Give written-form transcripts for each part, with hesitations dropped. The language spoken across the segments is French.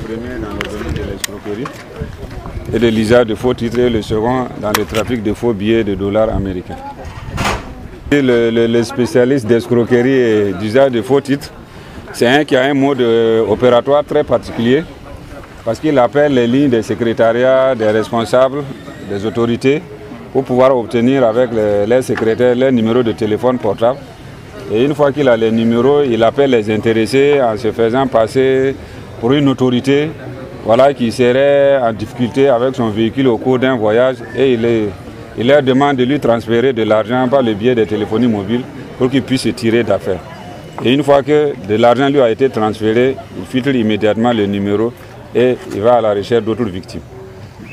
premier dans le domaine de l'escroquerie et de l'usage de faux titres, et le second dans le trafic de faux billets de dollars américains. Le spécialiste d'escroquerie et d'usage de faux titres, c'est un qui a un mode opératoire très particulier parce qu'il appelle les lignes des secrétariats, des responsables, des autorités pour pouvoir obtenir avec les secrétaires les numéros de téléphone portable. Et une fois qu'il a les numéros, il appelle les intéressés en se faisant passer pour une autorité, voilà, qui serait en difficulté avec son véhicule au cours d'un voyage, et il leur demande de lui transférer de l'argent par le biais des téléphonies mobiles pour qu'il puisse se tirer d'affaire. Et une fois que de l'argent lui a été transféré, il filtre immédiatement le numéro et il va à la recherche d'autres victimes.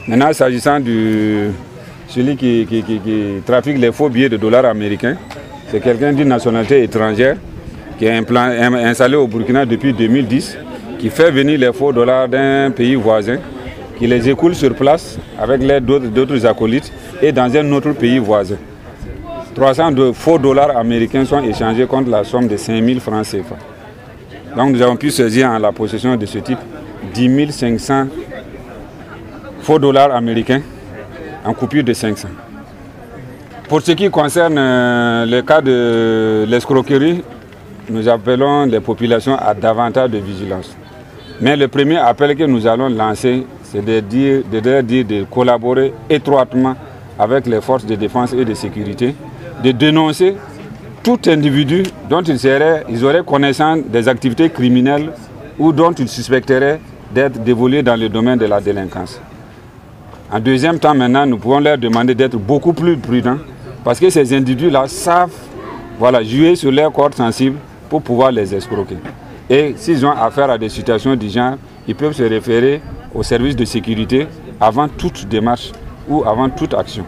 Maintenant, s'agissant de celui qui trafique les faux billets de dollars américains, c'est quelqu'un d'une nationalité étrangère qui est installé au Burkina depuis 2010, qui fait venir les faux dollars d'un pays voisin, qui les écoule sur place avec l'aide d'autres acolytes et dans un autre pays voisin. 300 de faux dollars américains sont échangés contre la somme de 5 000 francs CFA. Donc nous avons pu saisir en la possession de ce type 10 500 faux dollars américains en coupure de 500. Pour ce qui concerne le cas de l'escroquerie, nous appelons les populations à davantage de vigilance. Mais le premier appel que nous allons lancer, c'est de collaborer étroitement avec les forces de défense et de sécurité, de dénoncer tout individu dont ils auraient connaissance des activités criminelles ou dont ils suspecteraient d'être dévolus dans le domaine de la délinquance. En deuxième temps, maintenant, nous pouvons leur demander d'être beaucoup plus prudents parce que ces individus-là savent, voilà, jouer sur leurs cordes sensibles pour pouvoir les escroquer. Et s'ils ont affaire à des situations du genre, ils peuvent se référer aux services de sécurité avant toute démarche ou avant toute action.